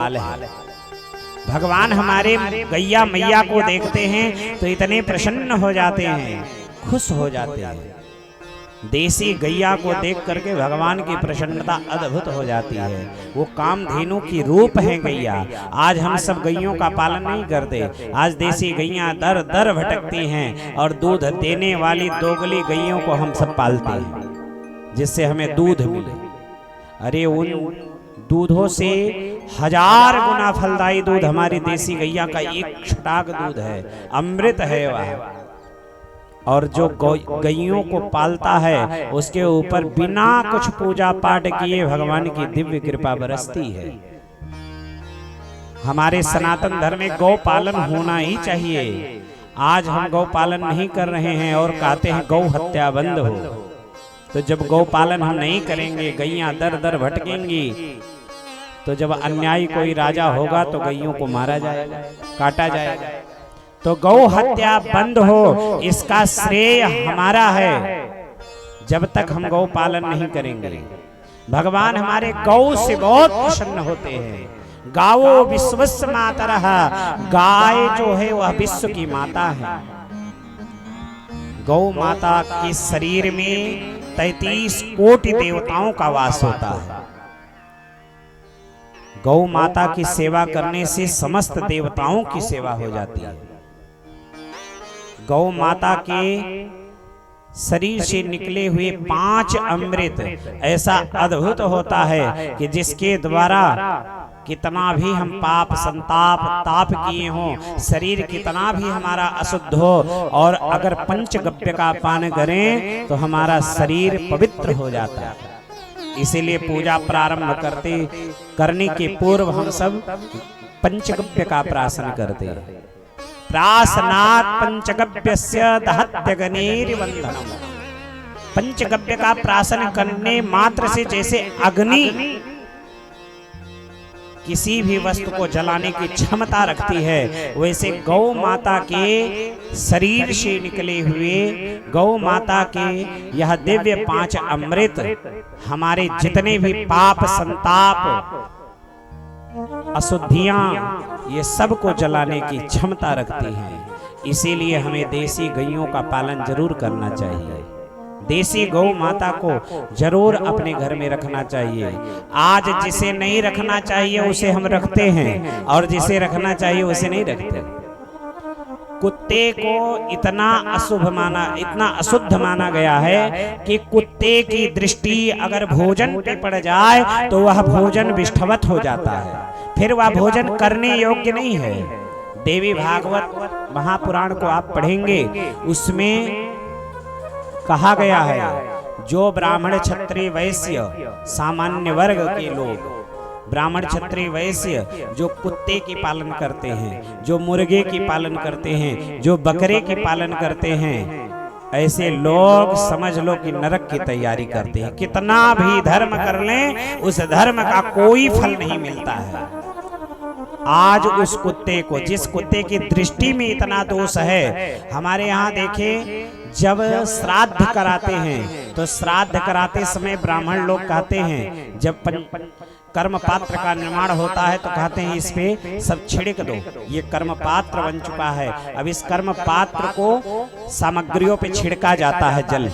है। भगवान हमारे गैया मैया को देखते हैं तो इतने प्रसन्न हो जाते हैं, खुश हो जाते हैं। देसी गैया को देख करके भगवान की प्रसन्नता अद्भुत हो जाती है। वो कामधेनु की रूप है गैया। आज हम सब गैयों का पालन नहीं करते। आज देसी गैया दर दर भटकती हैं और दूध देने वाली दोगली गैयों को हम सब पालते हैं, जिससे हमें दूध मिले। अरे उन दूधों से 1000 गुना फलदायी दूध हमारी देसी गैया का एक छटाक दूध है, अमृत है वह। और जो गैयों को पालता है उसके ऊपर बिना कुछ पूजा पाठ किए भगवान की दिव्य कृपा बरसती है। हमारे सनातन धर्म में गौ पालन होना ही चाहिए। आज हम गौ पालन नहीं कर रहे हैं और कहते हैं गौ हत्या बंद हो। तो जब गौ पालन हम नहीं करेंगे, गैया दर दर भटकेंगी, तो जब अन्यायी कोई राजा होगा तो गैयों को मारा जाएगा, काटा जाएगा। तो गौ हत्या बंद हो, इसका श्रेय हमारा है। जब तक हम गौ पालन नहीं करेंगे, भगवान हमारे गौ से बहुत प्रसन्न होते हैं। गावो विश्वस्य मातरः, गाय जो है वह विश्व की माता है। गौ माता के शरीर में 33 कोटि देवताओं का वास होता है। गौ माता की सेवा करने से समस्त देवताओं की सेवा हो जाती है। गौ माता के शरीर से निकले हुए 5 अमृत ऐसा अद्भुत होता है कि जिसके द्वारा कितना भी हम पाप संताप ताप किए हों, शरीर कितना भी हमारा अशुद्ध हो, और अगर पंचगव्य का पान करें तो हमारा शरीर पवित्र हो जाता है। इसीलिए पूजा प्रारंभ करने के पूर्व हम सब पंचगव्य का प्राशन करते हैं। प्राशनात् पंचगव्यस्य दहत्यग्निर्वन्दनम्। पंचगव्य का प्राशन करने मात्र से जैसे अग्नि किसी भी वस्तु को जलाने की क्षमता रखती है, वैसे गौ माता के शरीर से निकले हुए गौ माता के यह दिव्य 5 अमृत हमारे जितने भी पाप संताप अशुद्धियां ये सब को जलाने की क्षमता रखती हैं। इसीलिए हमें देसी गैयों का पालन जरूर करना चाहिए। देसी गौ माता को जरूर अपने घर में रखना चाहिए। आज जिसे नहीं रखना चाहिए उसे हम रखते हैं, और जिसे रखना चाहिए उसे नहीं रखते। कुत्ते को इतना अशुद्ध माना गया है कि कुत्ते की दृष्टि अगर भोजन पे पड़ जाए तो वह भोजन विष्ठवत हो जाता है, फिर वह भोजन करने योग्य नहीं है। देवी भागवत महापुराण को आप पढ़ेंगे, उसमें कहा गया है जो ब्राह्मण क्षत्रिय वैश्य सामान्य वर्ग के लोग, ब्राह्मण क्षत्रिय वैश्य जो कुत्ते की पालन करते हैं, जो मुर्गे की पालन करते हैं, जो बकरे की पालन करते हैं, ऐसे लोग समझ लो कि नरक की तैयारी करते हैं। कितना भी धर्म कर लें उस धर्म का कोई फल नहीं मिलता है। आज उस कुत्ते को, जिस कुत्ते की दृष्टि में इतना दोष है, हमारे यहाँ देखें जब श्राद्ध कराते हैं तो श्राद्ध कराते समय ब्राह्मण लोग कहते हैं, जब कर्म पात्र का निर्माण होता है तो कहते हैं इस पे सब छिड़क दो, ये कर्म पात्र बन चुका है। अब इस कर्म पात्र को सामग्रियों पे छिड़का जाता है जल।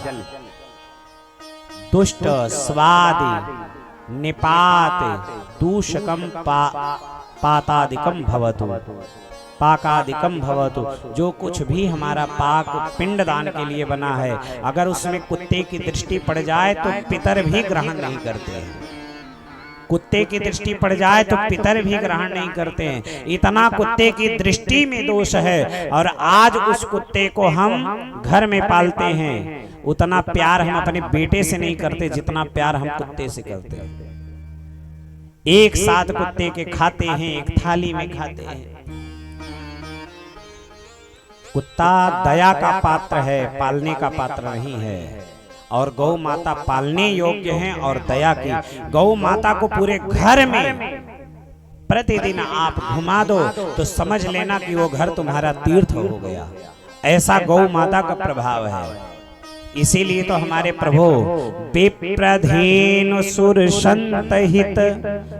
दुष्ट स्वादि निपात दूषकम पातादिकम भवतु पाकादिकम भवतु। जो कुछ भी हमारा पाक पिंडदान के लिए बना है, अगर उसमें कुत्ते की दृष्टि पड़ जाए तो पितर भी ग्रहण नहीं करते हैं। कुत्ते की दृष्टि पड़ जाए तो पितर भी ग्रहण नहीं करते हैं। इतना कुत्ते की दृष्टि में दोष है, और आज उस कुत्ते को हम घर में पालते हैं। उतना प्यार हम अपने बेटे से नहीं करते जितना प्यार हम कुत्ते से करते हैं। एक साथ कुत्ते के खाते हैं, एक थाली में खाते हैं। कुत्ता दया का पात्र है, पालने का पात्र नहीं है। और गौ माता पालने योग्य है और दया की। गौ माता को पूरे घर में प्रतिदिन आप घुमा दो तो समझ लेना कि वो घर तुम्हारा तीर्थ हो गया। ऐसा गौ माता का प्रभाव है। इसीलिए तो हमारे प्रभु विप्रधेनु सुर संत हित,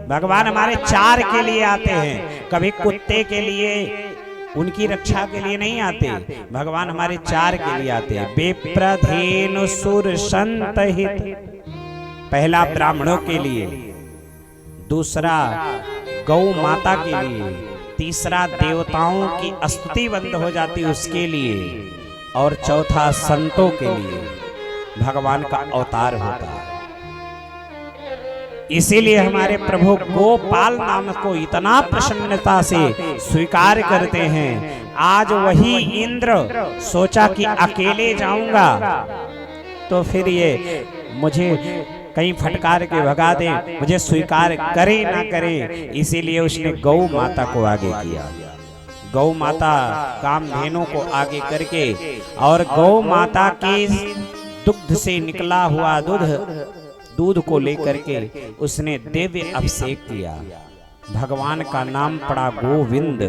भगवान हमारे चार के लिए आते हैं, कभी कुत्ते के लिए उनकी रक्षा के लिए नहीं आते, भगवान हमारे चार के लिए आते हैं। विप्रधेनु सुर संत हित, पहला ब्राह्मणों के लिए, दूसरा गौ माता के लिए, तीसरा देवताओं की स्तुति बंद हो जाती उसके लिए, और चौथा संतों के लिए भगवान का अवतार होता है। इसीलिए हमारे प्रभु गोपाल नाम को इतना प्रसन्नता से स्वीकार करते हैं। आज वही इंद्र सोचा कि अकेले जाऊंगा तो फिर ये मुझे कहीं फटकार के भगा दे, मुझे स्वीकार करे ना करे, इसीलिए उसने गौ माता को आगे किया। गौ माता कामधेनु को आगे करके और गौ माता के दुग्ध से निकला हुआ दूध को लेकर के उसने दिव्य अभिषेक किया। भगवान का नाम पड़ा गोविंद,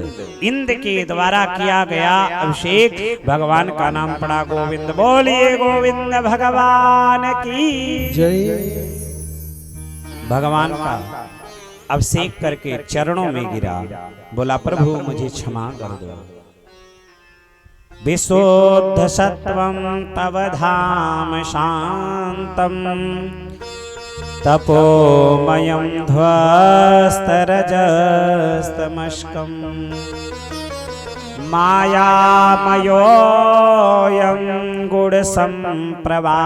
इंद्र के द्वारा किया गया अभिषेक, भगवान का नाम पड़ा गोविंद। बोलिए गोविंद भगवान की जय। भगवान का अभिषेक करके चरणों में गिरा, बोला प्रभु मुझे क्षमा कर दो। विशुद्ध सत्वं तव धाम शांतम, तपोमयं ध्वस्तरजस्तमस्कम्, मायामयोऽयं गुणसम्प्रवाहो,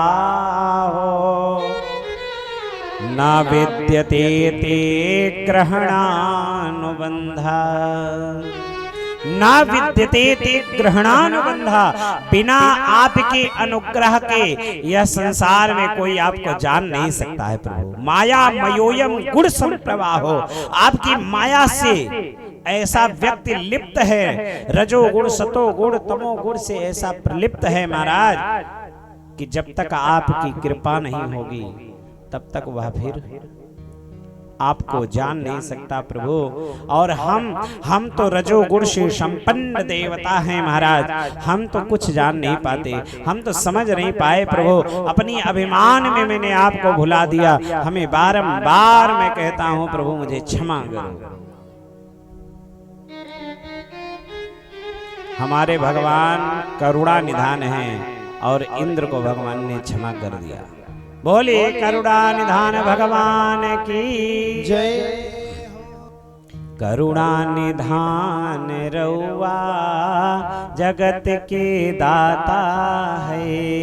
न विद्यते ते ग्रहणानुबंधा, न विद्यते ते ग्रहणानुबंधा। बिना आपके अनुग्रह के यह संसार में कोई आपको जान नहीं सकता है प्रभु। माया मयोयम गुण संप्रवाहो, आपकी माया से ऐसा व्यक्ति लिप्त है, रजोगुण सतोगुण तमोगुण से ऐसा प्रलिप्त है महाराज कि जब तक आपकी कृपा नहीं होगी तब तक वह फिर आपको जान नहीं सकता प्रभु। और हम तो रजोगुण से संपन्न देवता हैं महाराज, हम तो कुछ जान नहीं पाते, हम तो समझ नहीं पाए प्रभु। अपनी अभिमान में मैंने आपको भुला दिया, हमें बारंबार मैं कहता हूं प्रभु मुझे क्षमा करो। हमारे भगवान करुणा निधान हैं और इंद्र को भगवान ने क्षमा कर दिया। बोलिए करुणा निधान भगवान की जय। करुणा निधान रउआ जगत के दाता है।